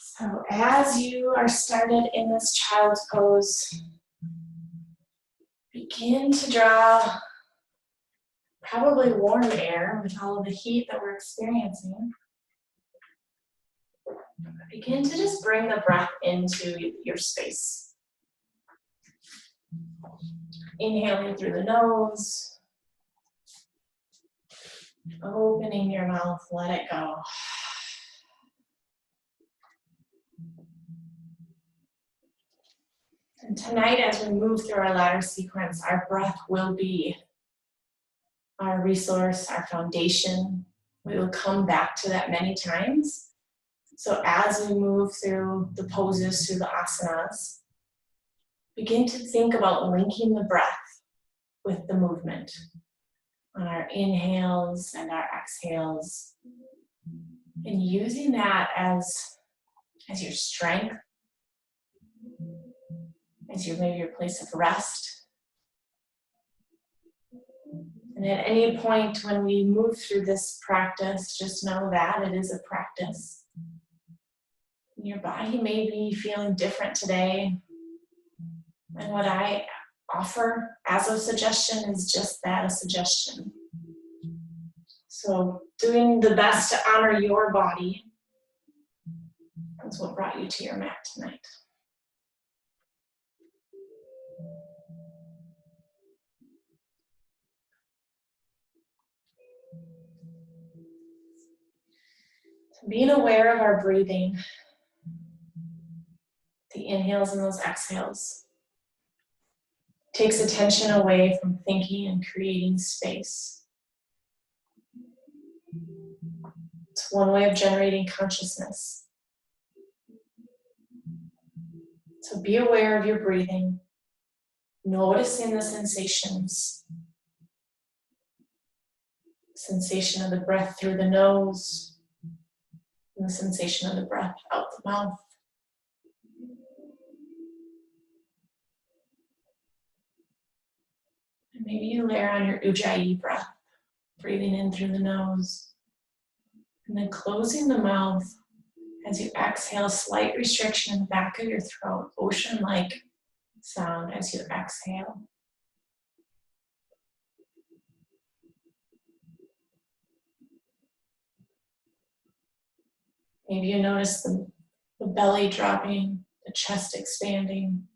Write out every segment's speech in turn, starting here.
So as you are started in this child's pose, begin to draw probably warm air with all of the heat that we're experiencing. Begin to just bring the breath into your space. Inhaling through the nose, opening your mouth, let it go. And tonight, as we move through our ladder sequence, our breath will be our resource, our foundation. We will come back to that many times. So as we move through the poses, through the asanas, begin to think about linking the breath with the movement on our inhales and our exhales, and using that as your strength, as maybe your place of rest. And at any point when we move through this practice, just know that it is a practice. Your body may be feeling different today. And what I offer as a suggestion is just that, a suggestion. So doing the best to honor your body is what brought you to your mat tonight. So being aware of our breathing, the inhales and those exhales, takes attention away from thinking and creating space. It's one way of generating consciousness. So be aware of your breathing, noticing the sensations. Sensation of the breath through the nose, and the sensation of the breath out the mouth. And maybe you layer on your Ujjayi breath, breathing in through the nose, and then closing the mouth as you exhale, slight restriction in the back of your throat, ocean-like sound as you exhale. Maybe you notice the belly dropping, the chest expanding.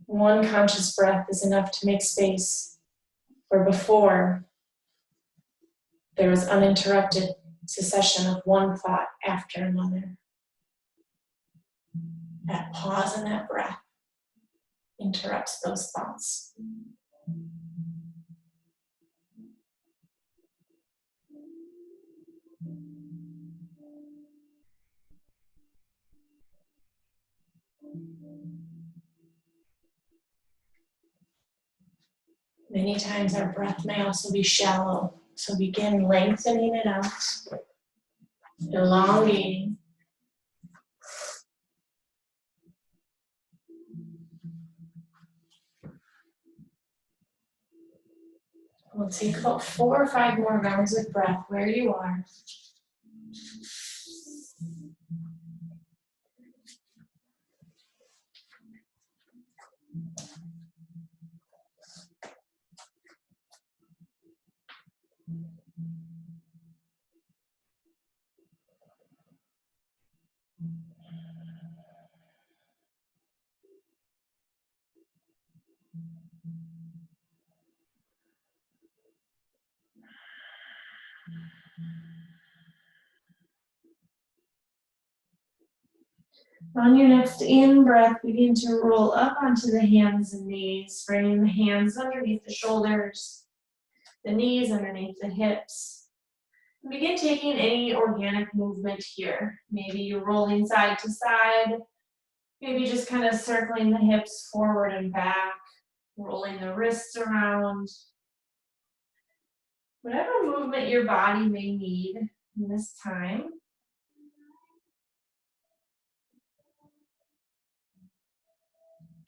One conscious breath is enough to make space where before there was uninterrupted succession of one thought after another. That pause and that breath interrupts those thoughts. Many times our breath may also be shallow, so begin lengthening it out, elongating. We'll take about 4 or 5 more rounds of breath where you are. On your next in-breath, begin to roll up onto the hands and knees, bringing the hands underneath the shoulders, the knees underneath the hips. Begin taking any organic movement here. Maybe you're rolling side to side, maybe just kind of circling the hips forward and back, rolling the wrists around. Whatever movement your body may need in this time.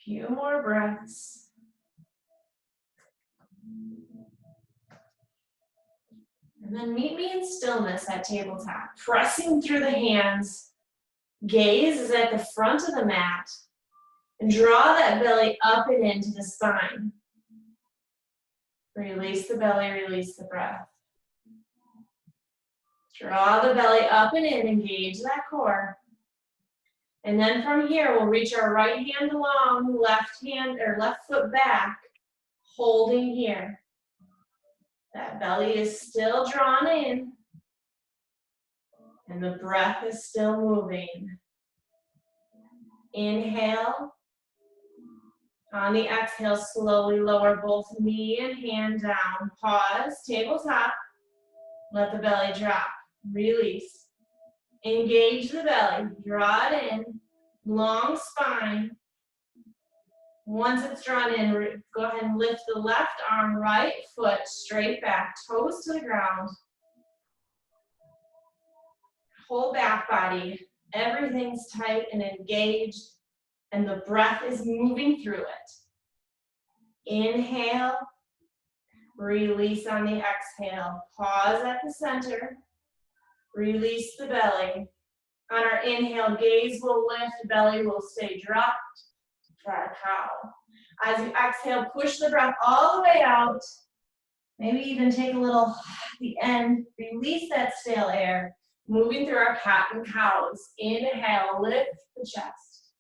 Few more breaths. And then meet me in stillness at tabletop, pressing through the hands. Gaze is at the front of the mat. And draw that belly up and into the spine. Release the belly, release the breath. Draw the belly up and in, engage that core. And then from here, we'll reach our right hand along, left hand or left foot back, holding here. That belly is still drawn in, and the breath is still moving. Inhale. On the exhale, slowly lower both knee and hand down. Pause, tabletop. Let the belly drop. Release. Engage the belly. Draw it in. Long spine. Once it's drawn in, go ahead and lift the left arm, right foot straight back, toes to the ground. Whole back body. Everything's tight and engaged, and the breath is moving through it. Inhale. Release on the exhale. Pause at the center. Release the belly. On our inhale, gaze will lift, belly will stay dropped for our cow. As you exhale, push the breath all the way out. Maybe even take a little at the end. Release that stale air. Moving through our cat and cows. Inhale, lift the chest.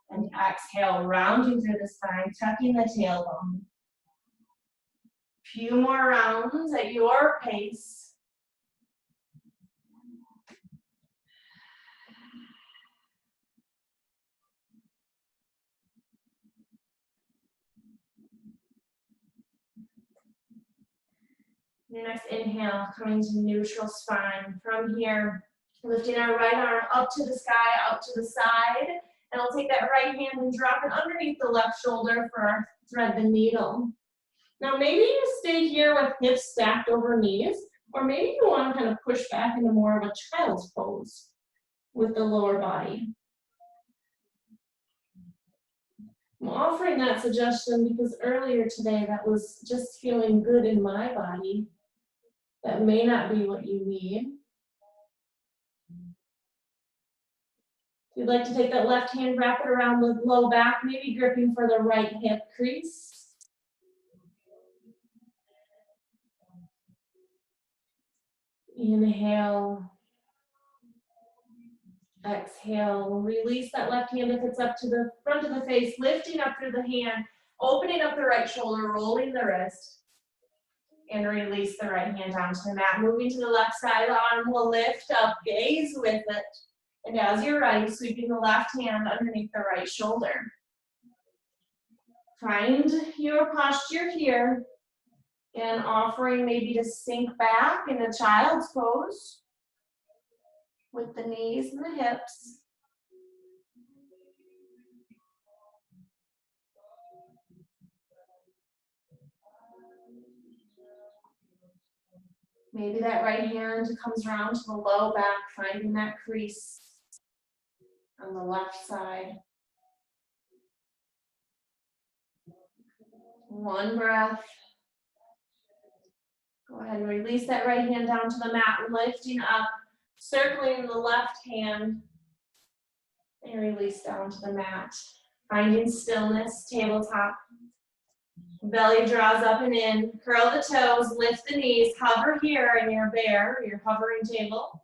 And exhale, rounding through the spine, tucking the tailbone. Few more rounds at your pace. Your next inhale, coming to neutral spine. From here, lifting our right arm up to the sky, out to the side. And we'll take that right hand and drop it underneath the left shoulder for our thread the needle. Now maybe you stay here with hips stacked over knees, or maybe you want to kind of push back into more of a child's pose with the lower body. I'm offering that suggestion because earlier today that was just feeling good in my body. That may not be what you need. If you'd like to take that left hand, wrap it around the low back, maybe gripping for the right hip crease. Inhale. Exhale. Release that left hand if it's up to the front of the face, lifting up through the hand, opening up the right shoulder, rolling the wrist. And release the right hand down to the mat. Moving to the left side, the arm will lift up, gaze with it. And as you're ready, sweeping the left hand underneath the right shoulder. Find your posture here. And offering maybe to sink back in a child's pose with the knees and the hips. Maybe that right hand comes around to the low back, finding that crease on the left side. One breath. Go ahead and release that right hand down to the mat, lifting up, circling the left hand, and release down to the mat. Finding stillness, tabletop. Belly draws up and in, curl the toes, lift the knees, hover here in your bear, your hovering table.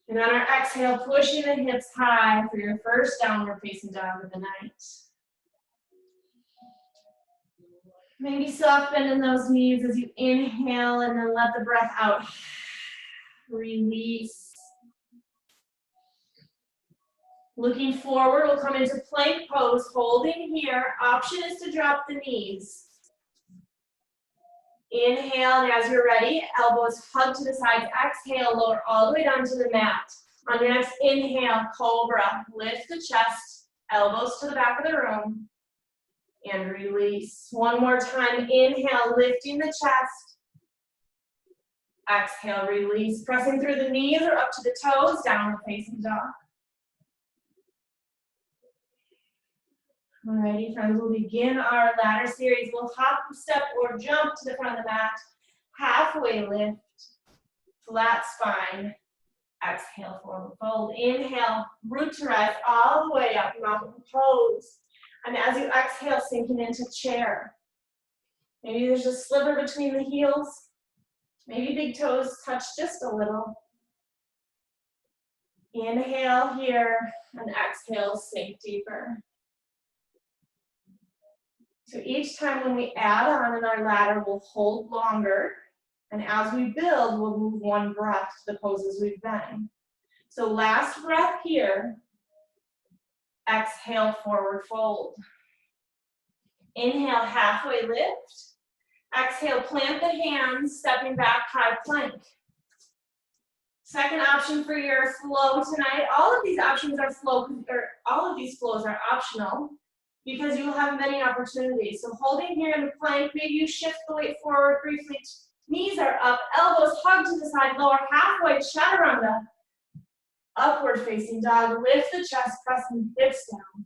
And on our exhale, pushing the hips high for your first downward facing dog of the night. Maybe soft bend in those knees as you inhale and then let the breath out. Release. Looking forward, we'll come into plank pose, holding here. Option is to drop the knees. Inhale, and as you're ready, elbows hug to the sides. Exhale, lower all the way down to the mat. On your next inhale, cobra. Lift the chest, elbows to the back of the room. And release. One more time. Inhale, lifting the chest. Exhale, release. Pressing through the knees or up to the toes, downward facing dog. Alrighty, friends, we'll begin our ladder series. We'll hop, step, or jump to the front of the mat. halfway lift, flat spine. Exhale, forward fold. Inhale, root to rise all the way up, mountain pose. And as you exhale, sinking into chair. Maybe there's a sliver between the heels. Maybe big toes touch just a little. Inhale here, and exhale, sink deeper. So each time when we add on in our ladder, we'll hold longer. And as we build, we'll move one breath to the poses we've been. So last breath here. Exhale, forward fold. Inhale, halfway lift. Exhale, plant the hands, stepping back, high plank. Second option for your flow tonight. All of these options are all of these flows are optional because you'll have many opportunities. So holding here in the plank, maybe you shift the weight forward briefly. Knees are up, elbows hug to the side, lower halfway, chaturanga. Upward facing dog, lift the chest, pressing hips down.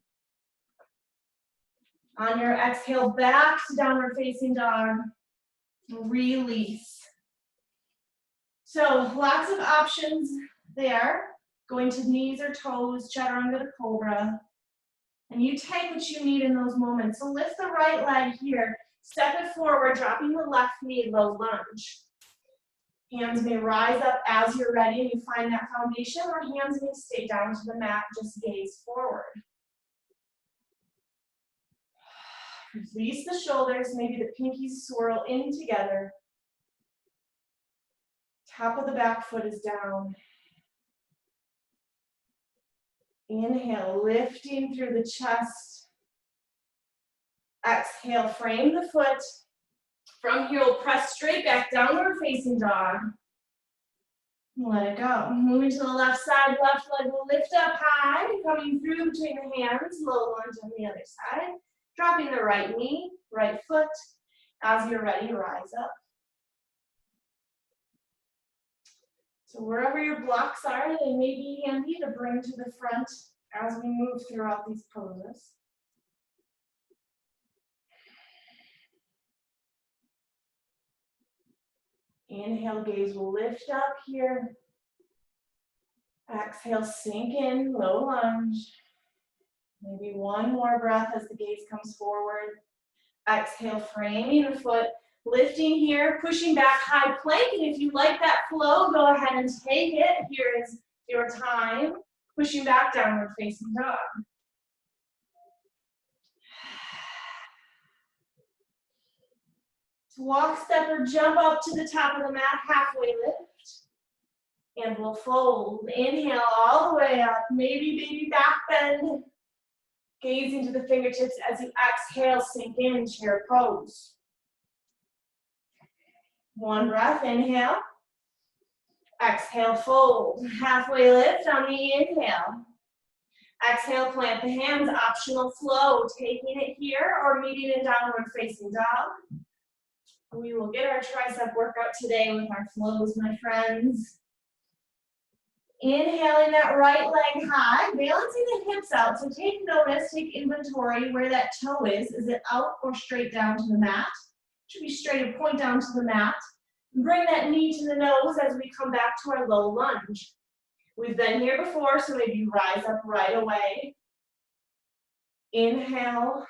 On your exhale, back to downward facing dog. Release. So lots of options there. Going to knees or toes, chaturanga to cobra. And you take what you need in those moments. So lift the right leg here. Step it forward, dropping the left knee, low lunge. Hands may rise up as you're ready and you find that foundation, or hands may stay down to the mat, just gaze forward. Release the shoulders, maybe the pinkies swirl in together. Top of the back foot is down. Inhale, lifting through the chest. Exhale, frame the foot. From here, we'll press straight back, downward facing dog. Let it go. Moving to the left side, left leg will lift up high, coming through between the hands, low lunge on the other side. Dropping the right knee, right foot. As you're ready, rise up. So wherever your blocks are, they may be handy to bring to the front as we move throughout these poses. Inhale, gaze will lift up here. Exhale, sink in, low lunge. Maybe one more breath as the gaze comes forward. Exhale, framing the foot, lifting here, pushing back, high plank. And if you like that flow, go ahead and take it. Here is your time. Pushing back, downward facing dog. Walk, step, or jump up to the top of the mat, halfway lift. And we'll fold. Inhale all the way up. Maybe baby back bend. Gaze into the fingertips as you exhale, sink in, chair pose. One breath, inhale. Exhale, fold. Halfway lift on the inhale. Exhale, plant the hands, optional flow. Taking it here or meeting in downward facing dog. We will get our tricep workout today with our flows, my friends. Inhaling that right leg high, balancing the hips out. So take notice, take inventory where that toe is. Is it out or straight down to the mat? Should be straight and point down to the mat. Bring that knee to the nose as we come back to our low lunge. We've been here before, so maybe rise up right away. Inhale.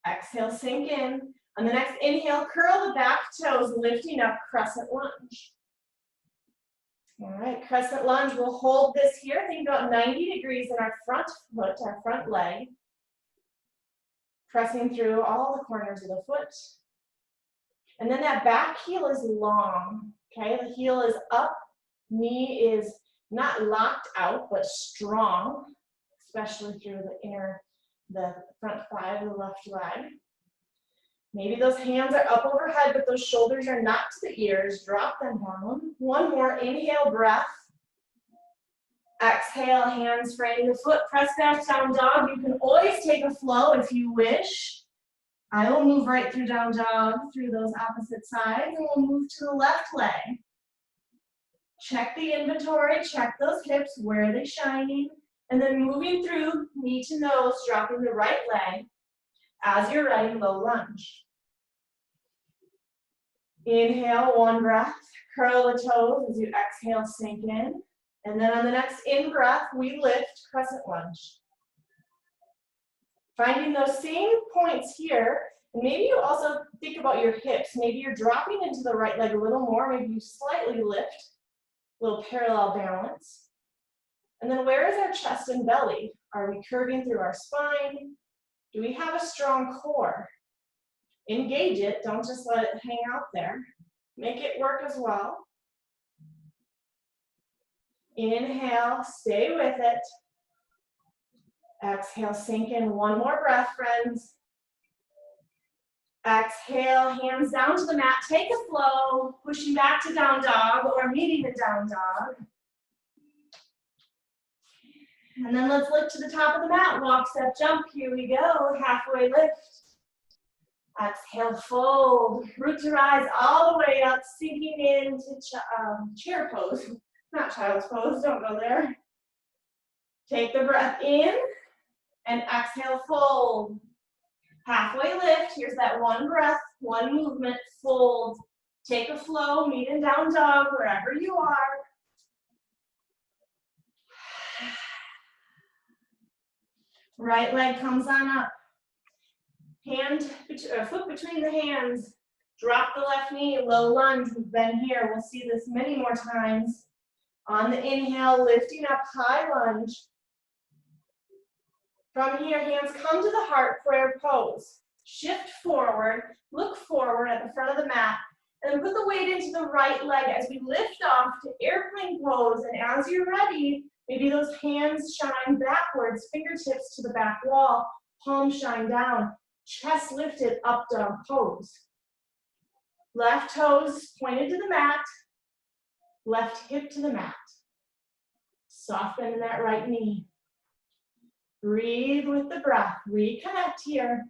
Exhale, sink in. On the next inhale, curl the back toes, lifting up, crescent lunge. All right, crescent lunge, we'll hold this here. Think about 90 degrees in our front foot, our front leg. Pressing through all the corners of the foot. And then that back heel is long, okay? The heel is up, knee is not locked out, but strong, especially through the front thigh of the left leg. Maybe those hands are up overhead, but those shoulders are not to the ears. Drop them down. One more, inhale, breath. Exhale, hands frame the foot, press back, down dog. You can always take a flow if you wish. I will move right through down dog, through those opposite sides, and we'll move to the left leg. Check the inventory, check those hips, where are they shining? And then moving through, knee to nose, dropping the right leg. As you're ready, low lunge. Inhale, one breath. Curl the toes as you exhale, sink in. And then on the next in-breath, we lift, crescent lunge. Finding those same points here, and maybe you also think about your hips. Maybe you're dropping into the right leg a little more. Maybe you slightly lift, a little parallel balance. And then where is our chest and belly? Are we curving through our spine? Do we have a strong core? Engage it, don't just let it hang out there. Make it work as well. Inhale, stay with it. Exhale, sink in. One more breath, friends. Exhale, hands down to the mat. Take a flow, pushing back to down dog or meeting the down dog. And then let's lift to the top of the mat. Walk, step, jump. Here we go. Halfway lift. Exhale, fold. Root to rise all the way up, sinking into chair pose. Not child's pose, don't go there. Take the breath in and exhale, fold. Halfway lift, here's that one breath, one movement, fold. Take a flow, meet in down dog, wherever you are. Right leg comes on up. Foot between the hands. Drop the left knee, low lunge. We've been here. We'll see this many more times. On the inhale, lifting up, high lunge. From here, hands come to the heart, prayer pose. Shift forward, look forward at the front of the mat, and then put the weight into the right leg as we lift off to airplane pose. And as you're ready, maybe those hands shine backwards, fingertips to the back wall, palms shine down, chest lifted, up dog pose. Left toes pointed to the mat, left hip to the mat. Soft bend in that right knee. Breathe with the breath. Reconnect here.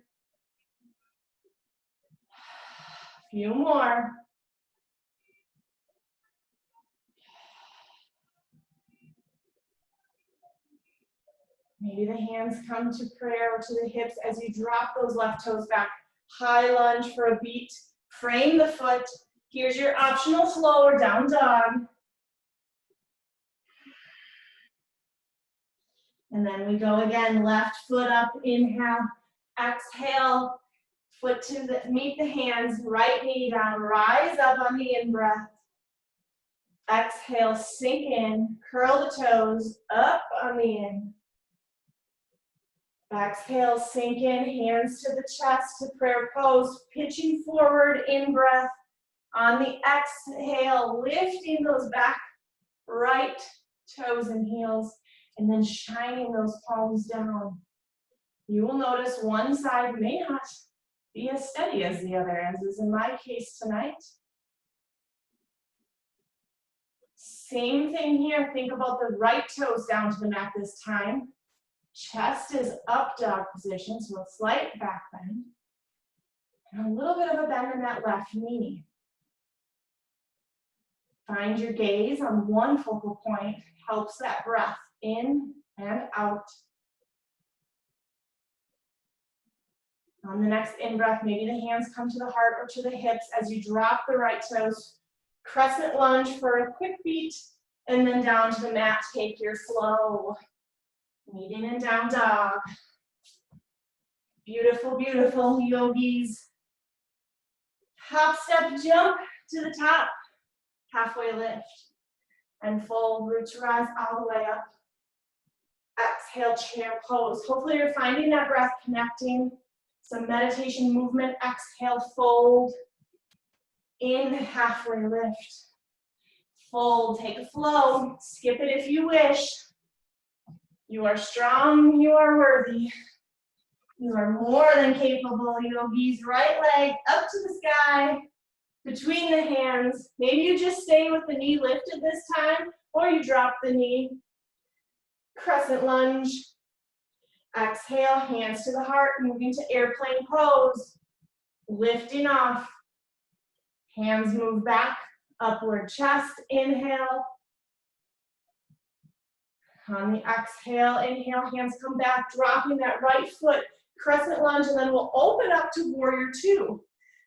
A few more. Maybe the hands come to prayer or to the hips as you drop those left toes back. High lunge for a beat. Frame the foot. Here's your optional flow or down dog. And then we go again, left foot up, inhale, exhale, foot to meet the hands, right knee down, rise up on the in-breath. Exhale, sink in, curl the toes, up on the in. Exhale, sink in, hands to the chest to prayer pose, pitching forward, in-breath. On the exhale, lifting those back right toes and heels. And then shining those palms down. You will notice one side may not be as steady as the other, as is in my case tonight. Same thing here. Think about the right toes down to the mat this time. Chest is up dog position, so a slight back bend. And a little bit of a bend in that left knee. Find your gaze on one focal point. Helps that breath in and out. On the next in-breath, maybe the hands come to the heart or to the hips as you drop the right toes. Crescent lunge for a quick beat, and then down to the mat. Take your flow. Meeting in down dog. Beautiful, beautiful, yogis. Hop, step, jump to the top. Halfway lift. And fold, root to rise all the way up. Exhale, chair pose. Hopefully you're finding that breath connecting. Some meditation movement. Exhale, fold. In, halfway lift. Fold, take a flow. Skip it if you wish. You are strong, you are worthy. You are more than capable, yogis. Right leg up to the sky. Between the hands. Maybe you just stay with the knee lifted this time, or you drop the knee. Crescent lunge. Exhale, hands to the heart, moving to airplane pose. Lifting off. Hands move back, upward chest, inhale. On the exhale, inhale, hands come back, dropping that right foot, crescent lunge, and then we'll open up to warrior two.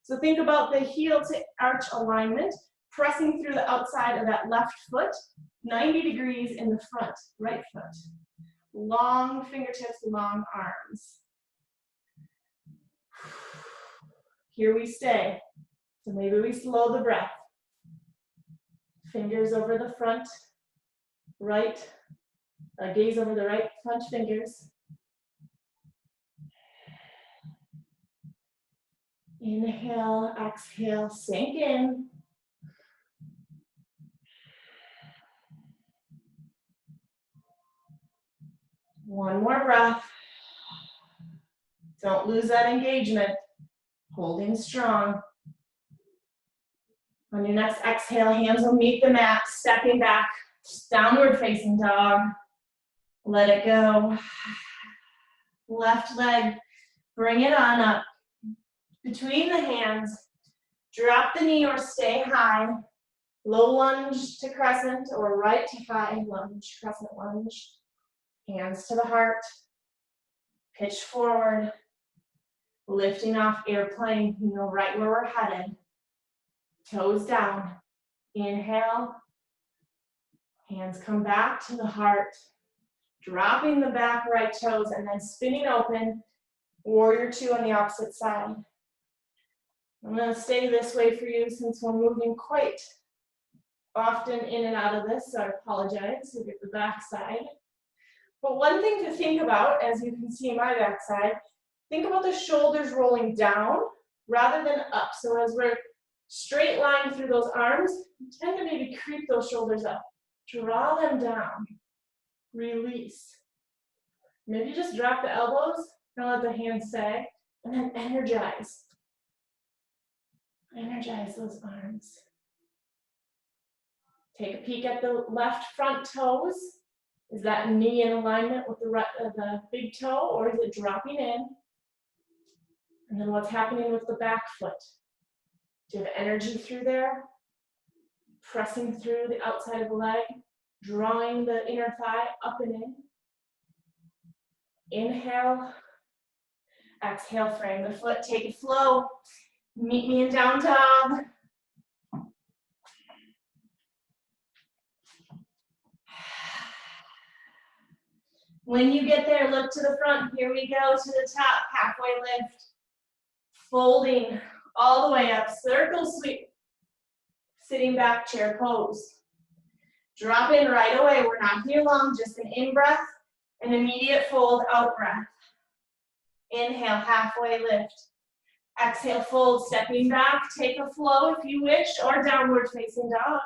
So think about the heel to arch alignment, pressing through the outside of that left foot, 90 degrees in the front, right foot. Long fingertips, long arms. Here we stay. So maybe we slow the breath. Fingers over the front, right, gaze over the right front fingers. Inhale, exhale, sink in. One more breath. Don't lose that engagement. Holding strong. On your next exhale, hands will meet the mat, stepping back, downward facing dog. Let it go. Left leg, bring it on up. Between the hands, drop the knee or stay high. Low lunge to crescent or right to high lunge, crescent lunge. Hands to the heart. Pitch forward. Lifting off airplane, you know right where we're headed. Toes down. Inhale. Hands come back to the heart. Dropping the back right toes and then spinning open. Warrior two on the opposite side. I'm going to stay this way for you since we're moving quite often in and out of this, so I apologize. We'll get the back side. But one thing to think about, as you can see my back side, think about the shoulders rolling down rather than up. So as we're straight line through those arms, tend to maybe creep those shoulders up. Draw them down. Release. Maybe just drop the elbows, don't let the hands sag, and then energize. Energize those arms. Take a peek at the left front toes. Is that knee in alignment with the big toe, or is it dropping in? And then what's happening with the back foot? Do you have energy through there? Pressing through the outside of the leg, drawing the inner thigh up and in. Inhale. Exhale, frame the foot, take it flow. Meet me in down dog. When you get there, look to the front. Here we go to the top, halfway lift. Folding all the way up, circle sweep. Sitting back, chair pose. Drop in right away. We're not here long, just an in-breath, an immediate fold, out-breath. Inhale, halfway lift. Exhale, fold, stepping back. Take a flow if you wish, or downward facing dog.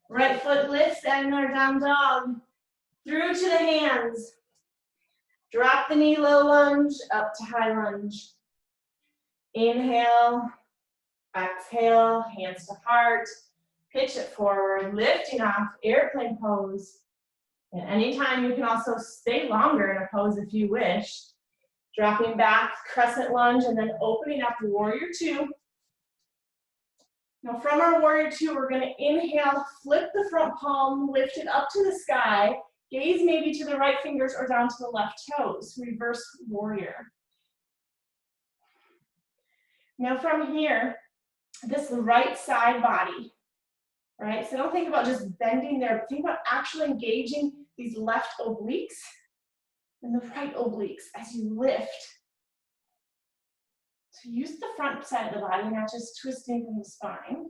Right foot lifts and our down dog. Through to the hands. Drop the knee, low lunge, up to high lunge. Inhale, exhale, hands to heart. Pitch it forward, lifting off, airplane pose. And anytime you can also stay longer in a pose if you wish. Dropping back, crescent lunge, and then opening up warrior two. Now from our warrior two, we're gonna inhale, flip the front palm, lift it up to the sky, gaze maybe to the right fingers or down to the left toes, reverse warrior. Now from here, this right side body, right? So don't think about just bending there, think about actually engaging these left obliques and the right obliques as you lift. So use the front side of the body, not just twisting from the spine.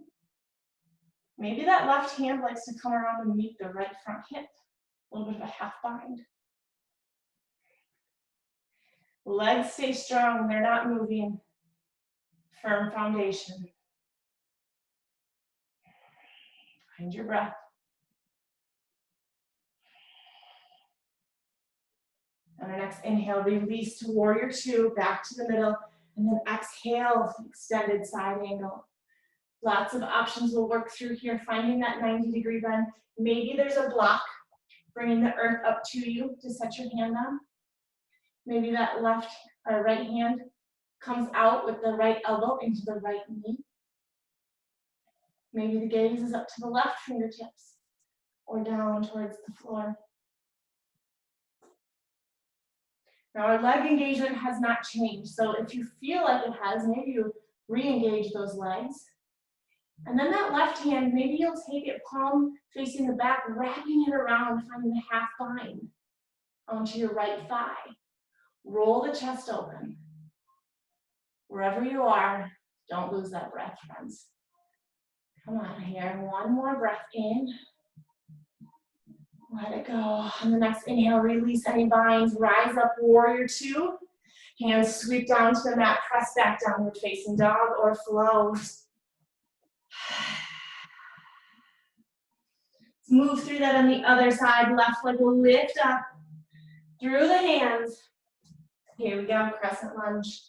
Maybe that left hand likes to come around and meet the right front hip. A little bit of a half bind. Legs stay strong, they're not moving. Firm foundation. Find your breath. On our next inhale, release to warrior two, back to the middle, and then exhale, extended side angle. Lots of options we'll work through here, finding that 90-degree bend. Maybe there's a block, bringing the earth up to you to set your hand on. Maybe that left or right hand comes out with the right elbow into the right knee. Maybe the gaze is up to the left fingertips or down towards the floor. Now our leg engagement has not changed. So if you feel like it has, maybe you re-engage those legs. And then that left hand, maybe you'll take it palm facing the back, wrapping it around, finding the half bind onto your right thigh. Roll the chest open. Wherever you are, don't lose that breath, friends. Come on here, one more breath in. Let it go. On the next inhale, release any binds, rise up, warrior two. Hands sweep down to the mat, press back, downward facing dog or flow. Let's move through that on the other side. Left leg will lift up through the hands. Here we go, crescent lunge.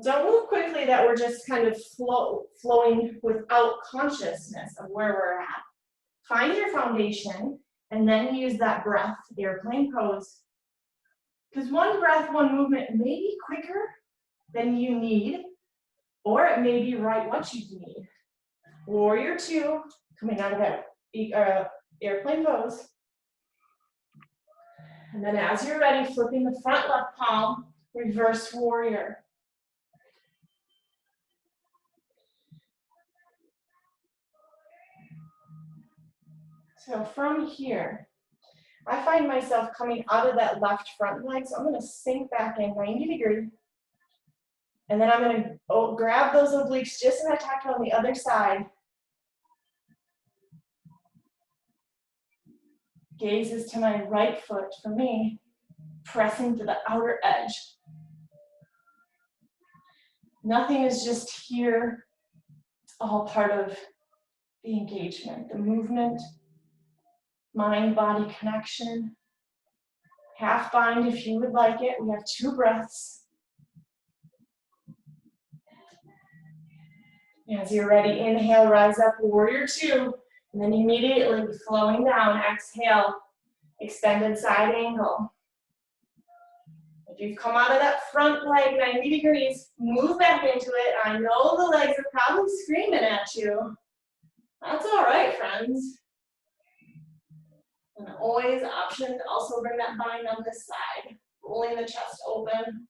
Don't move quickly that we're just kind of flowing without consciousness of where we're at. Find your foundation and then use that breath, airplane pose. Because one breath, one movement may be quicker than you need, or it may be right what you need. Warrior two, coming out of that airplane pose. And then as you're ready, flipping the front left palm, reverse warrior. So from here, I find myself coming out of that left front leg, so I'm going to sink back in 90 degrees. And then I'm going to grab those obliques just as I talked about on the other side. Gaze is to my right foot for me, pressing to the outer edge. Nothing is just here. It's all part of the engagement, the movement, mind-body connection. Half bind if you would like it. We have 2 breaths. As you're ready, inhale, rise up, warrior two. And then immediately flowing down, exhale, extended side angle. If you've come out of that front leg 90 degrees, move back into it. I know the legs are probably screaming at you. That's all right, friends. And always option to also bring that bind on this side, rolling the chest open.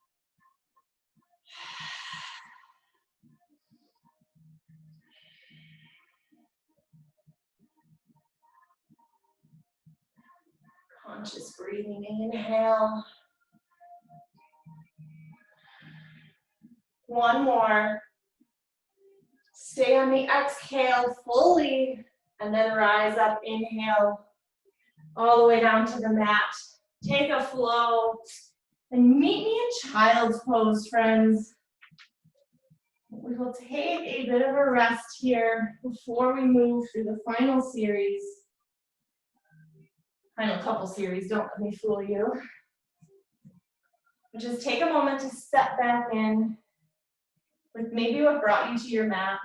Conscious breathing, inhale. One more. Stay on the exhale fully, and then rise up, inhale, all the way down to the mat. Take a flow, and meet me in child's pose, friends. We will take a bit of a rest here before we move through the final series. Final couple series, don't let me fool you. But just take a moment to step back in with maybe what brought you to your mat.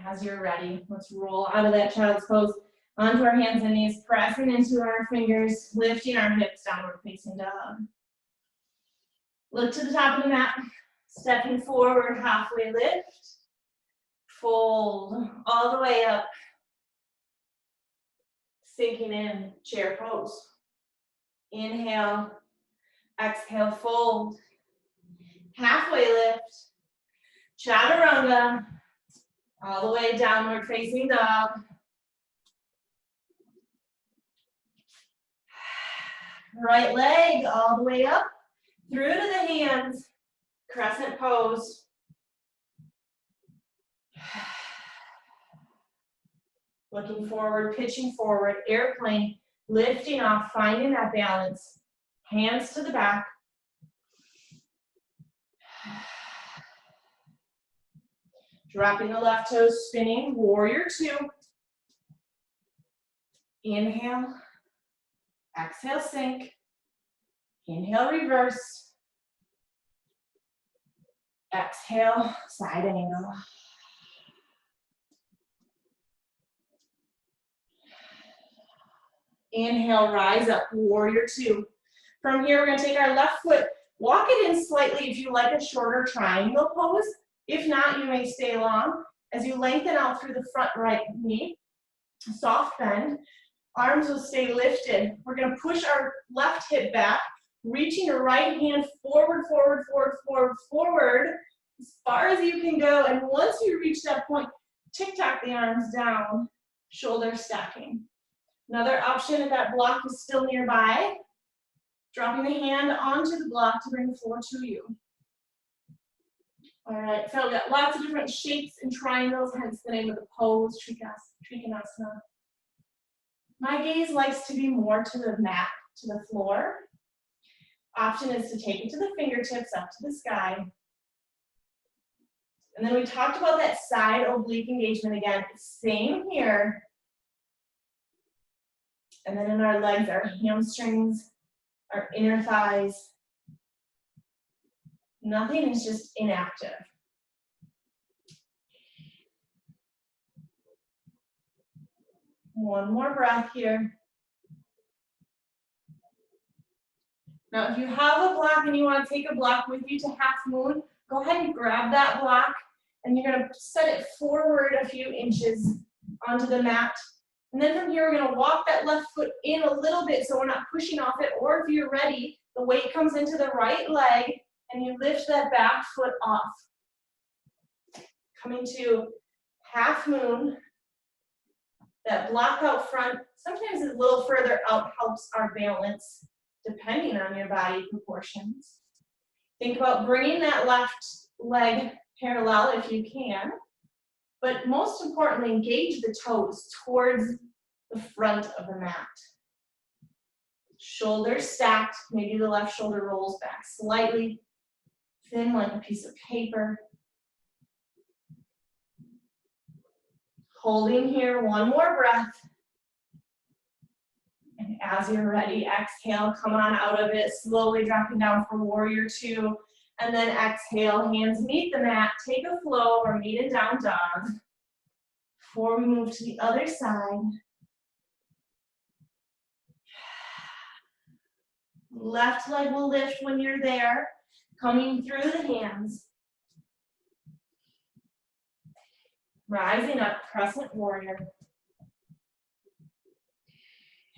As you're ready, let's roll out of that child's pose onto our hands and knees, pressing into our fingers, lifting our hips, downward facing dog. Look to the top of the mat, stepping forward, halfway lift, fold all the way up, sinking in, chair pose. Inhale, exhale, fold, halfway lift, chaturanga, all the way downward facing dog. Right leg all the way up, through to the hands, crescent pose. Looking forward, pitching forward, airplane, lifting off, finding that balance. Hands to the back. Dropping the left toes, spinning, warrior two. Inhale, exhale, sink. Inhale, reverse. Exhale, side angle. Inhale, rise up, warrior two. From here, we're gonna take our left foot, walk it in slightly if you like a shorter triangle pose. If not, you may stay long. As you lengthen out through the front right knee, soft bend, arms will stay lifted. We're gonna push our left hip back, reaching your right hand forward, forward, forward, forward, forward, as far as you can go. And once you reach that point, tick-tock the arms down, shoulder stacking. Another option, if that block is still nearby, dropping the hand onto the block to bring the floor to you. All right, so we've got lots of different shapes and triangles, hence the name of the pose, Trikonasana. My gaze likes to be more to the mat, to the floor. Option is to take it to the fingertips, up to the sky. And then we talked about that side oblique engagement again. Same here. And then in our legs, our hamstrings, our inner thighs. Nothing is just inactive. One more breath here. Now, if you have a block and you want to take a block with you to half moon, go ahead and grab that block, and you're going to set it forward a few inches onto the mat. And then from here, we're going to walk that left foot in a little bit so we're not pushing off it. Or if you're ready, the weight comes into the right leg, and you lift that back foot off. Coming to half moon. That block out front, sometimes a little further out helps our balance, depending on your body proportions. Think about bringing that left leg parallel if you can, but most importantly, engage the toes towards the front of the mat. Shoulders stacked, maybe the left shoulder rolls back slightly, thin like a piece of paper. Holding here, one more breath. And as you're ready, exhale, come on out of it, slowly dropping down for warrior two. And then exhale, hands meet the mat, take a flow or meet in down dog. Before we move to the other side. Left leg will lift when you're there, coming through the hands. Rising up, crescent warrior.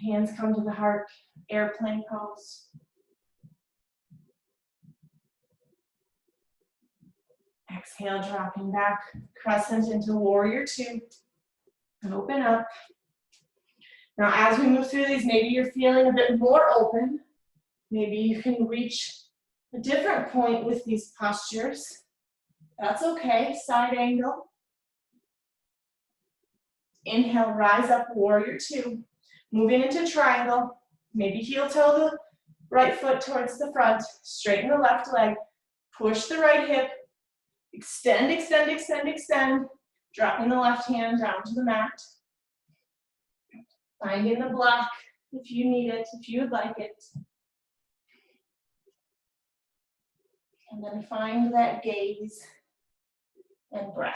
Hands come to the heart, airplane pose. Exhale, dropping back, crescent into warrior two. And open up. Now as we move through these, maybe you're feeling a bit more open. Maybe you can reach a different point with these postures. That's okay, side angle. Inhale, rise up, warrior two. Moving into triangle, maybe heel toe the right foot towards the front, straighten the left leg, push the right hip, extend, extend, extend, extend, dropping the left hand down to the mat. Finding the block if you need it, if you would like it. And then find that gaze and breath.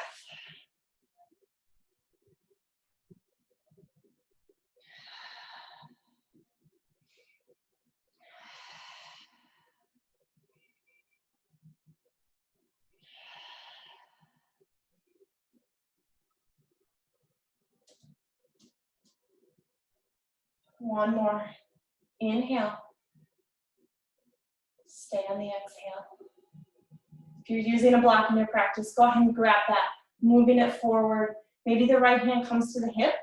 One more. Inhale. Stay on the exhale. If you're using a block in your practice, go ahead and grab that, moving it forward. Maybe the right hand comes to the hip.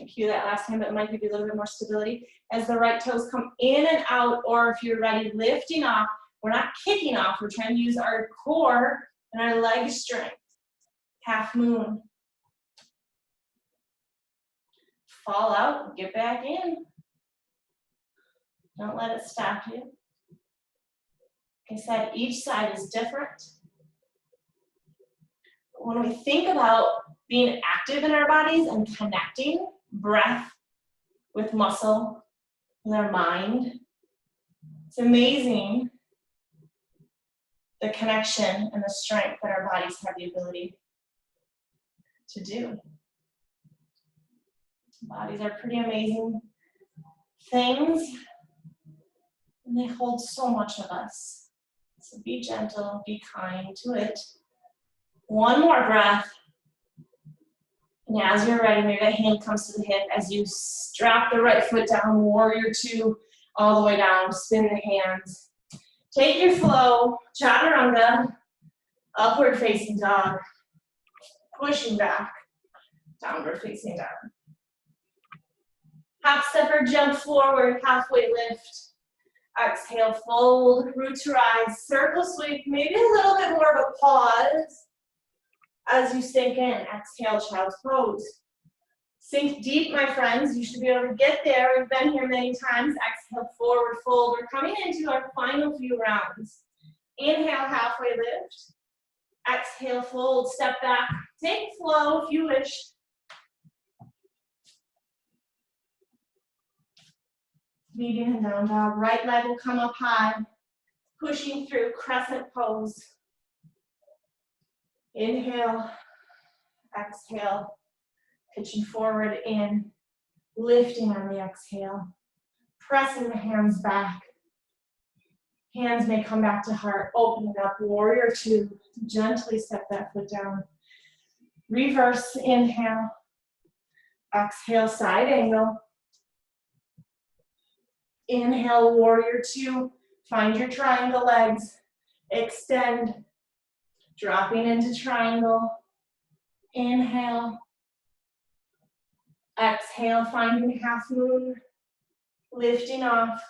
Cue that last hand, but it might give you a little bit more stability. As the right toes come in and out, or if you're ready, lifting off. We're not kicking off. We're trying to use our core and our leg strength. Half moon. Fall out, get back in. Don't let it stop you. Like I said, each side is different. When we think about being active in our bodies and connecting breath with muscle, with our mind, it's amazing the connection and the strength that our bodies have the ability to do. Bodies are pretty amazing things, and they hold so much of us. So be gentle, be kind to it. One more breath. And as you're ready, maybe that hand comes to the hip as you strap the right foot down, warrior two, all the way down, spin the hands. Take your flow, chaturanga, upward facing dog, pushing back, downward facing dog. Half step or jump forward, halfway lift. Exhale, fold, root to rise, circle sweep, maybe a little bit more of a pause as you sink in. Exhale, child's pose. Sink deep, my friends. You should be able to get there. We've been here many times. Exhale, forward fold. We're coming into our final few rounds. Inhale, halfway lift. Exhale, fold, step back. Take flow if you wish. Medium and down dog. Right leg will come up high. Pushing through crescent pose. Inhale, exhale. Pitching forward in, lifting on the exhale, pressing the hands back. Hands may come back to heart, opening up, warrior two, gently step that foot down. Reverse, inhale, exhale, side angle. Inhale, warrior two, find your triangle legs, extend, dropping into triangle. Inhale. Exhale, finding half moon, lifting off.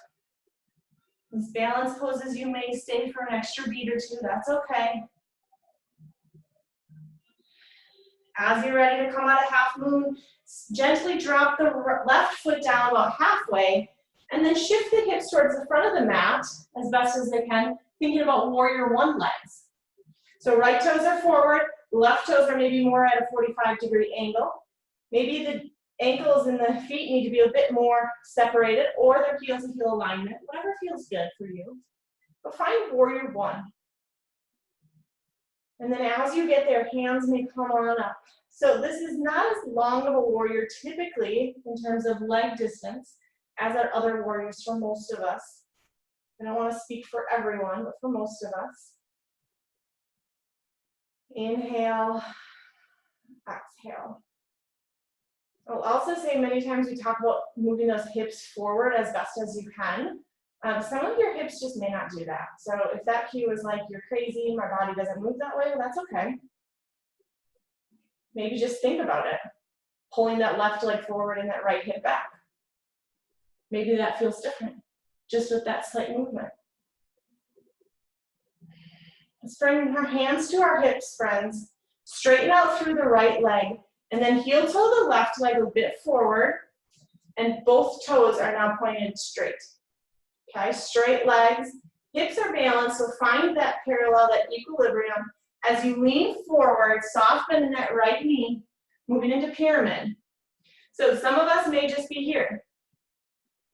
As balance poses, you may stay for an extra beat or two, that's okay. As you're ready to come out of half moon, gently drop the left foot down about halfway, and then shift the hips towards the front of the mat as best as they can, thinking about warrior one legs. So right toes are forward, left toes are maybe more at a 45-degree angle. Maybe the ankles and the feet need to be a bit more separated, or their heels and heel alignment, whatever feels good for you. But find warrior one. And then as you get there, hands may come on up. So this is not as long of a warrior typically in terms of leg distance as our other warriors for most of us. I don't want to speak for everyone, but for most of us. Inhale, exhale. I'll also say many times we talk about moving those hips forward as best as you can. Some of your hips just may not do that. So if that cue is like, you're crazy, my body doesn't move that way, well, that's okay. Maybe just think about it. Pulling that left leg forward and that right hip back. Maybe that feels different, just with that slight movement. Let's bring our hands to our hips, friends. Straighten out through the right leg. And then heel toe the left leg a bit forward, and both toes are now pointed straight. Okay, straight legs, hips are balanced, so find that parallel, that equilibrium. As you lean forward, soft bend in that right knee, moving into pyramid. So some of us may just be here.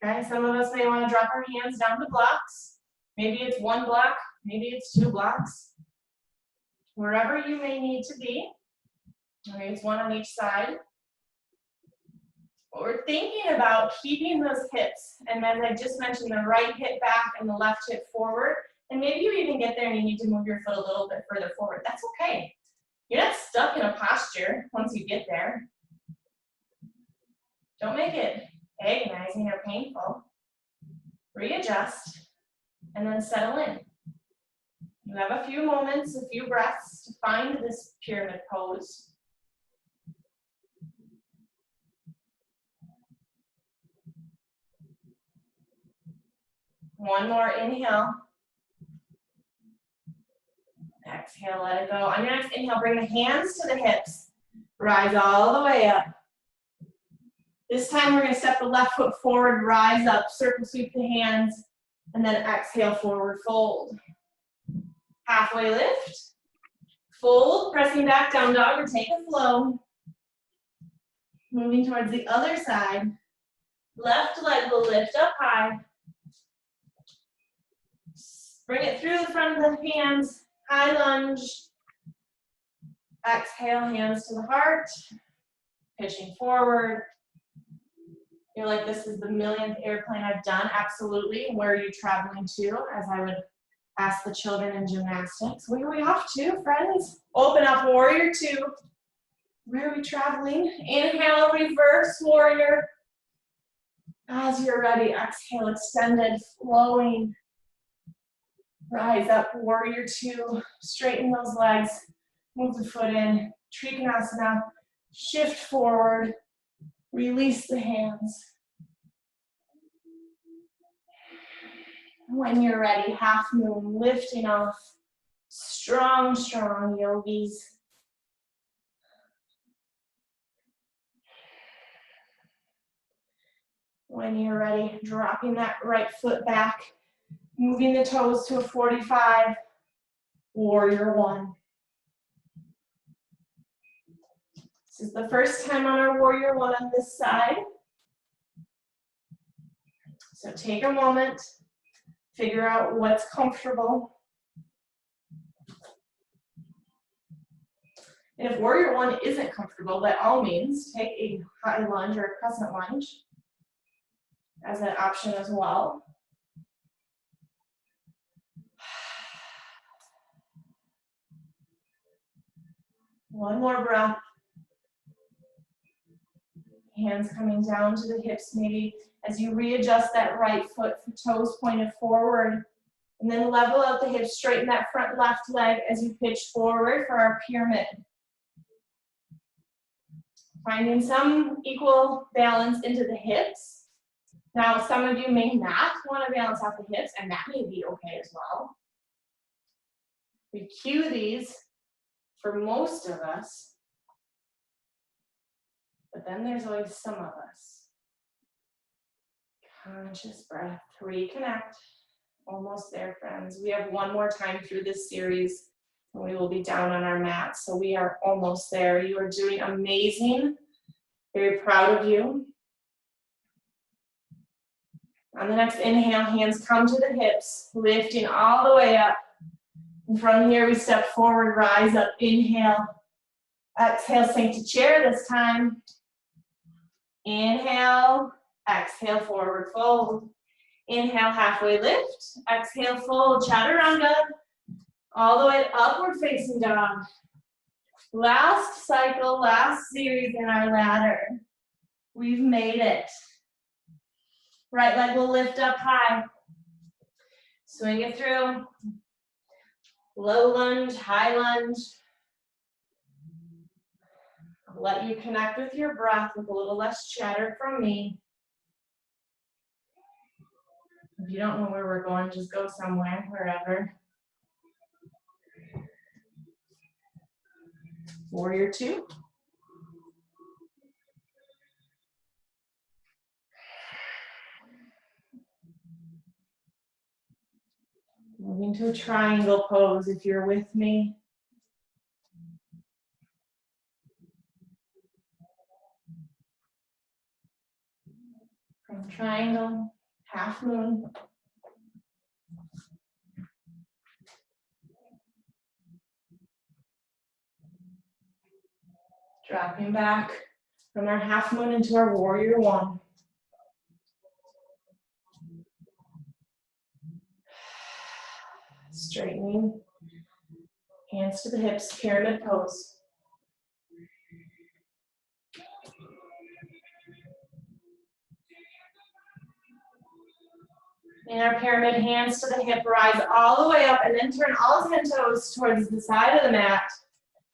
Okay, some of us may want to drop our hands down to blocks. Maybe it's one block, maybe it's two blocks. Wherever you may need to be. Okay, it's one on each side. But we're thinking about keeping those hips, and as I just mentioned, the right hip back and the left hip forward, and maybe you even get there and you need to move your foot a little bit further forward. That's okay. You're not stuck in a posture once you get there. Don't make it agonizing or painful. Readjust, and then settle in. You have a few moments, a few breaths to find this pyramid pose. One more inhale. Exhale, let it go. On your next inhale, bring the hands to the hips. Rise all the way up. This time we're going to step the left foot forward, rise up, circle sweep the hands, and then exhale, forward fold. Halfway lift. Fold, pressing back, down dog, or take a flow. Moving towards the other side. Left leg will lift up high. Bring it through the front of the hands, high lunge. Exhale, hands to the heart, pitching forward. You're like, this is the millionth airplane I've done. Absolutely. Where are you traveling to? As I would ask the children in gymnastics. Where are we off to, friends? Open up, warrior two. Where are we traveling? Inhale, reverse warrior. As you're ready, exhale, extended, flowing. Rise up, warrior two. Straighten those legs. Move the foot in. Trikonasana. Shift forward. Release the hands. When you're ready, half moon, lifting off. Strong, strong yogis. When you're ready, dropping that right foot back, moving the toes to a 45, warrior one. This is the first time on our warrior one on this side. So take a moment, figure out what's comfortable. And if warrior one isn't comfortable, by all means, take a high lunge or a crescent lunge as an option as well. One more breath. Hands coming down to the hips maybe as you readjust that right foot, toes pointed forward. And then level out the hips, straighten that front left leg as you pitch forward for our pyramid. Finding some equal balance into the hips. Now, some of you may not want to balance off the hips, and that may be okay as well. We cue these for most of us, but then there's always some of us. Conscious breath, reconnect. Almost there, friends. We have one more time through this series, and we will be down on our mats, so we are almost there. You are doing amazing. Very proud of you. On the next inhale, hands come to the hips, lifting all the way up. And from here, we step forward, rise up, inhale. Exhale, sink to chair this time. Inhale, exhale, forward fold. Inhale, halfway lift. Exhale, fold, chaturanga. All the way upward facing dog. Last cycle, last series in our ladder. We've made it. Right leg will lift up high. Swing it through. Low lunge, high lunge. I'll let you connect with your breath with a little less chatter from me. If you don't know where we're going, just go somewhere, wherever. Warrior two. Moving to a triangle pose if you're with me. From triangle, half moon. Dropping back from our half moon into our warrior one. Straightening, hands to the hips, pyramid pose. In our pyramid, hands to the hip, rise all the way up, and then turn all 10 toes towards the side of the mat.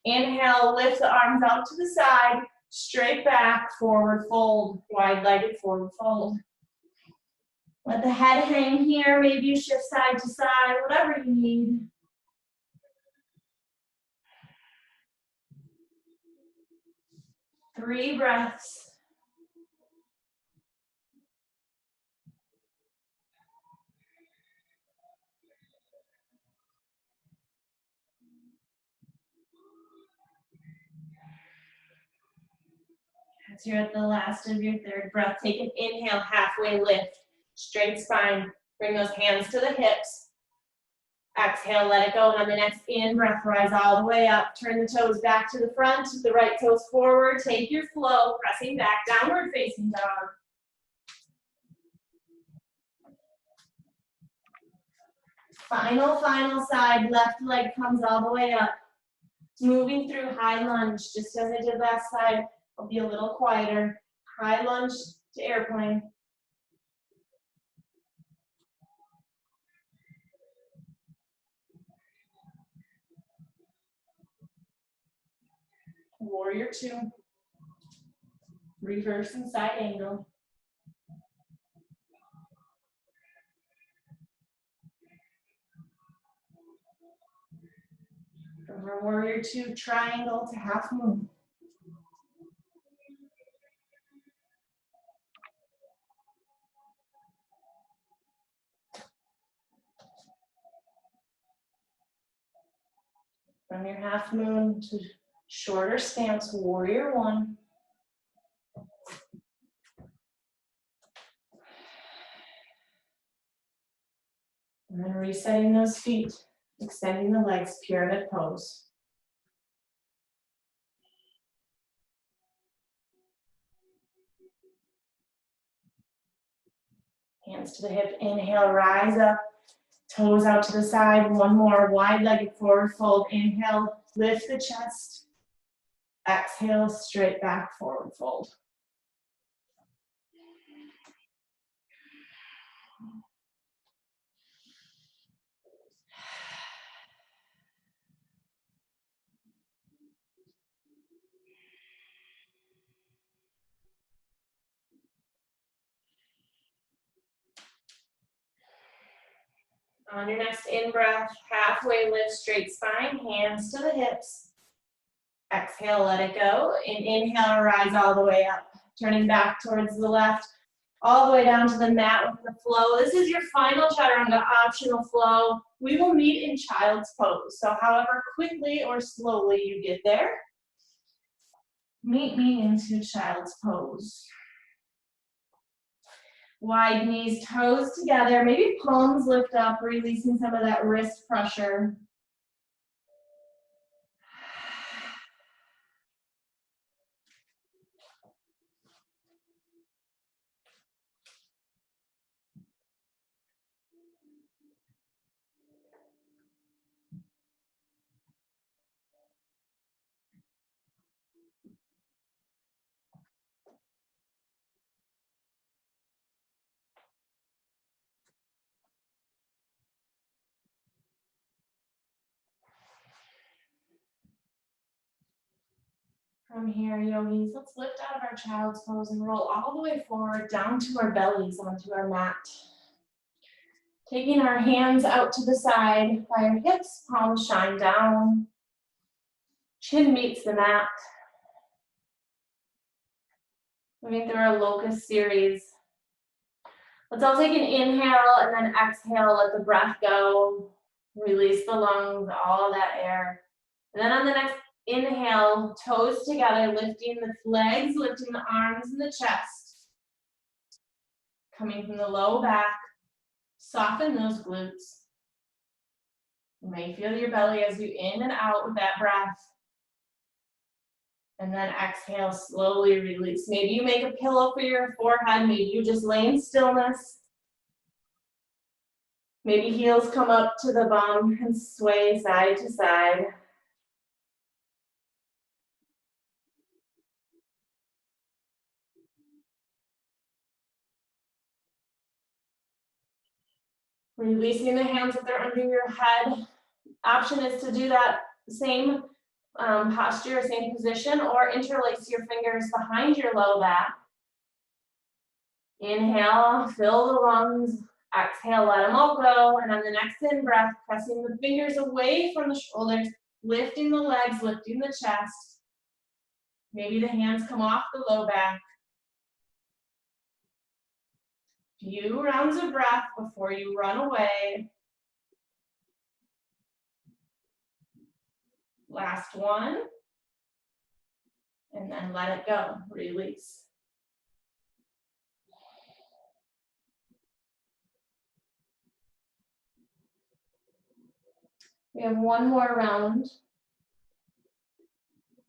Inhale, lift the arms out to the side, straight back, forward fold, wide-legged forward fold. Let the head hang here, maybe you shift side to side, whatever you need. Three breaths. As you're at the last of your third breath, take an inhale, halfway lift, straight spine. Bring those hands to the hips. Exhale, let it go. And on the next in-breath, rise all the way up. Turn the toes back to the front, the right toes forward. Take your flow, pressing back, downward facing dog. Final side, left leg comes all the way up. Moving through high lunge, just as I did last side. I'll be a little quieter. High lunge to airplane. Warrior two. Reverse and side angle. From our warrior two triangle to half moon. From your half moon to shorter stance, warrior one. And then resetting those feet, extending the legs, pyramid pose. Hands to the hip, inhale, rise up, toes out to the side, one more, wide-legged forward fold, inhale, lift the chest, exhale, straight back, forward fold. On your next in-breath, halfway lift, straight spine, hands to the hips. Exhale, let it go. And inhale, rise all the way up. Turning back towards the left, all the way down to the mat with the flow. This is your final chaturanga optional flow. We will meet in child's pose. So however quickly or slowly you get there, meet me into child's pose. Wide knees, toes together, maybe palms lift up, releasing some of that wrist pressure. From here, yogis, let's lift out of our child's pose and roll all the way forward down to our bellies onto our mat. Taking our hands out to the side by our hips, palms shine down. Chin meets the mat. Moving through our locust series. Let's all take an inhale and then exhale, let the breath go. Release the lungs, all that air. And then on the next inhale, toes together, lifting the legs, lifting the arms and the chest. Coming from the low back, soften those glutes. You may feel your belly as you in and out with that breath. And then exhale, slowly release. Maybe you make a pillow for your forehead, maybe you just lay in stillness. Maybe heels come up to the bum and sway side to side. Releasing the hands if they're under your head. Option is to do that same posture, same position, or interlace your fingers behind your low back. Inhale, fill the lungs. Exhale, let them all go. And on the next in-breath, pressing the fingers away from the shoulders, lifting the legs, lifting the chest. Maybe the hands come off the low back. Few rounds of breath before you run away. Last one. And then let it go, release. We have one more round.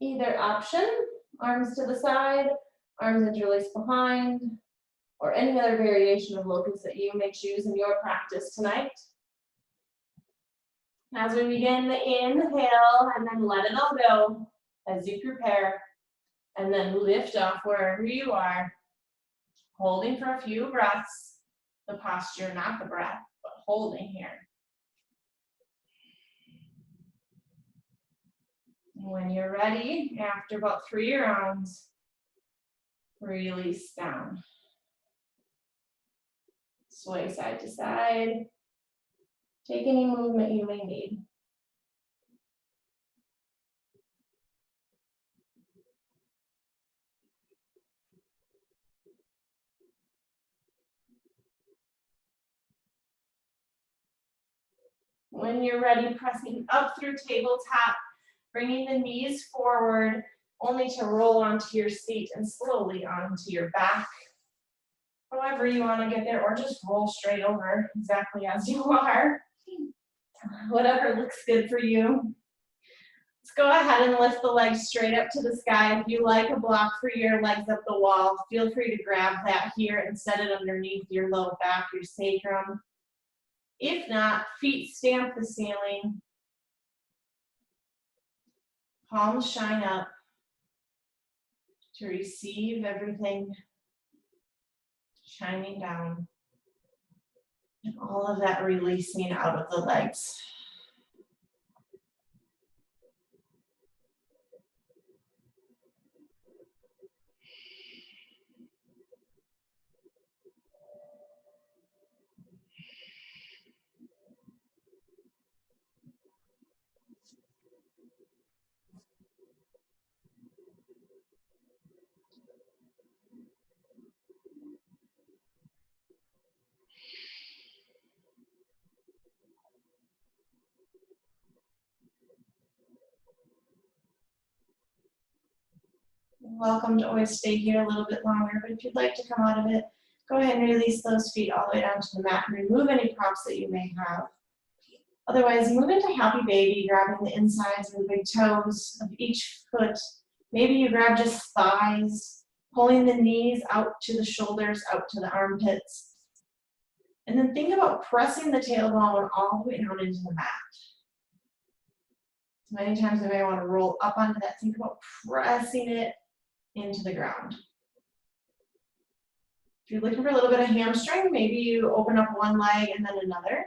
Either option, arms to the side, arms interlaced behind, or any other variation of locust that you may choose in your practice tonight. As we begin the inhale, and then let it all go as you prepare, and then lift off wherever you are, holding for a few breaths, the posture, not the breath, but holding here. And when you're ready, after about 3 rounds, release down. Sway side to side. Take any movement you may need. When you're ready, pressing up through tabletop, bringing the knees forward, only to roll onto your seat and slowly onto your back. However you want to get there, or just roll straight over exactly as you are. Whatever looks good for you. Let's go ahead and lift the legs straight up to the sky. If you like a block for your legs up the wall, feel free to grab that here and set it underneath your low back, your sacrum. If not, feet stamp the ceiling. Palms shine up to receive everything shining down. And all of that releasing out of the legs. You're welcome to always stay here a little bit longer, but if you'd like to come out of it, go ahead and release those feet all the way down to the mat and remove any props that you may have. Otherwise, move into happy baby, grabbing the insides of the big toes of each foot. Maybe you grab just thighs, pulling the knees out to the shoulders, out to the armpits. And then think about pressing the tailbone all the way down into the mat. Many times we may want to roll up onto that. Think about pressing it into the ground. If you're looking for a little bit of hamstring, maybe you open up one leg and then another.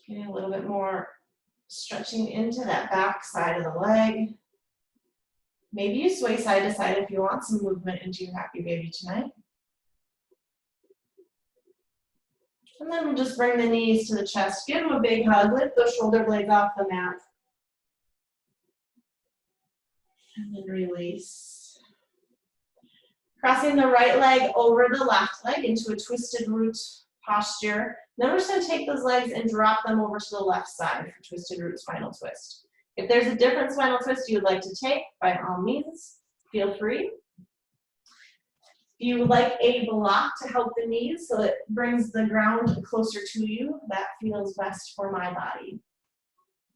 Getting a little bit more stretching into that back side of the leg. Maybe you sway side to side if you want some movement into your happy baby tonight. And then we'll just bring the knees to the chest. Give them a big hug. Lift those shoulder blades off the mat. And then release. Crossing the right leg over the left leg into a twisted root posture. Then we're just going to take those legs and drop them over to the left side for twisted root spinal twist. If there's a different spinal twist you would like to take, by all means, feel free. If you would like a block to help the knees so it brings the ground closer to you, that feels best for my body.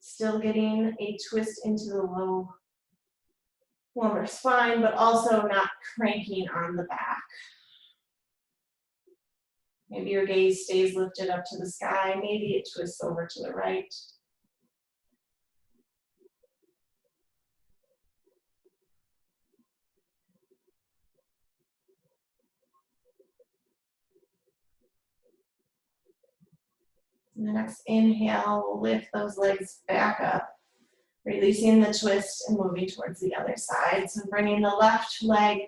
Still getting a twist into the low lumbar spine, but also not cranking on the back. Maybe your gaze stays lifted up to the sky. Maybe it twists over to the right. And the next inhale, we'll lift those legs back up, releasing the twist and moving towards the other side. So bringing the left leg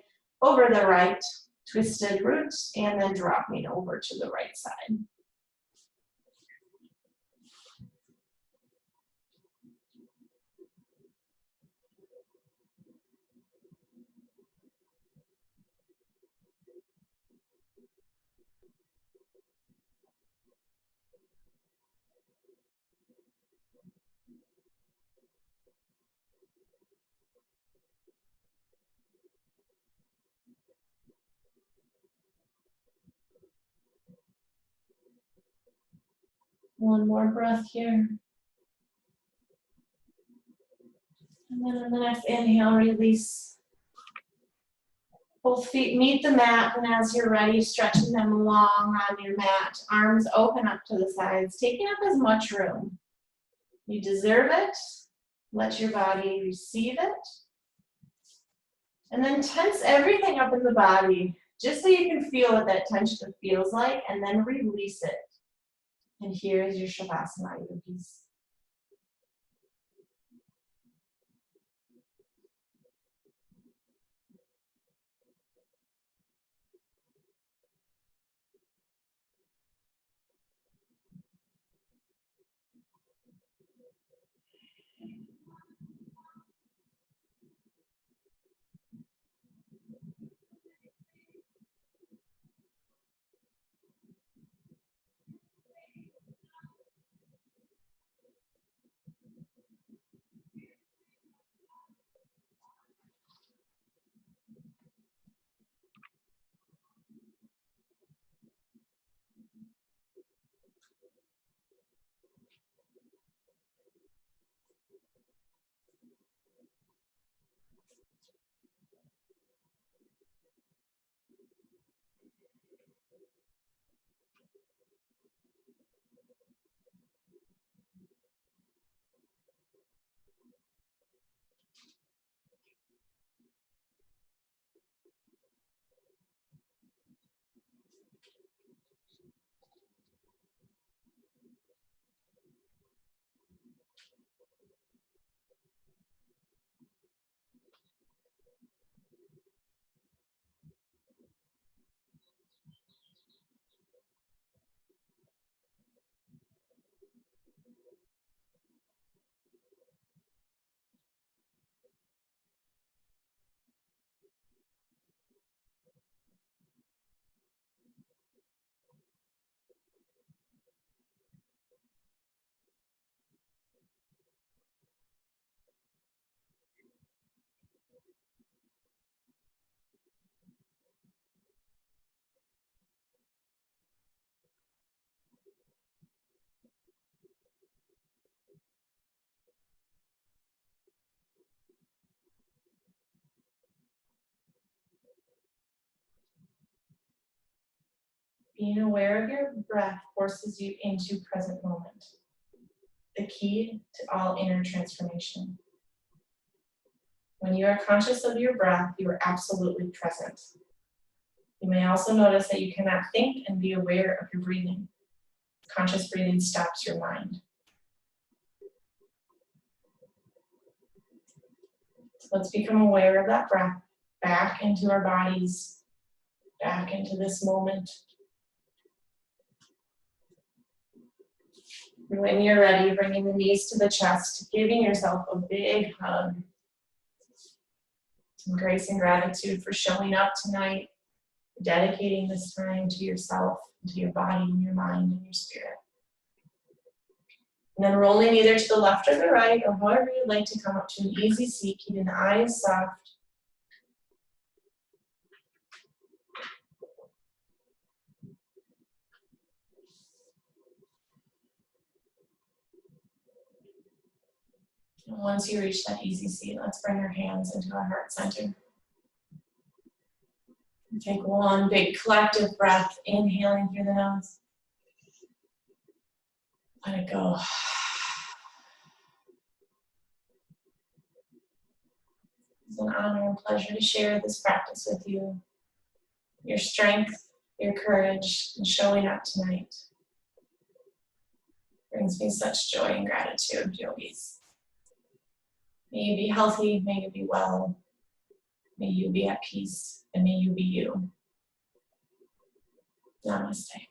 over the right, twisted root, and then dropping over to the right side. One more breath here. And then on the next inhale, release. Both feet meet the mat, and as you're ready, stretching them long on your mat. Arms open up to the sides, taking up as much room. You deserve it. Let your body receive it. And then tense everything up in the body, just so you can feel what that tension feels like, and then release it. And here is your Shavasana, yogis. Being aware of your breath forces you into present moment, the key to all inner transformation. When you are conscious of your breath, you are absolutely present. You may also notice that you cannot think and be aware of your breathing. Conscious breathing stops your mind. So let's become aware of that breath, back into our bodies, back into this moment. And when you're ready, bringing the knees to the chest, giving yourself a big hug. Some grace and gratitude for showing up tonight, dedicating this time to yourself, to your body, and your mind, and your spirit. And then rolling either to the left or the right, or however you'd like to come up to an easy seat, keeping the eyes soft. And once you reach that easy seat, let's bring our hands into our heart center. And take one big collective breath, inhaling through the nose. Let it go. It's an honor and pleasure to share this practice with you. Your strength, your courage, and showing up tonight brings me such joy and gratitude, yogis. May you be healthy, may you be well, may you be at peace, and may you be you. Namaste.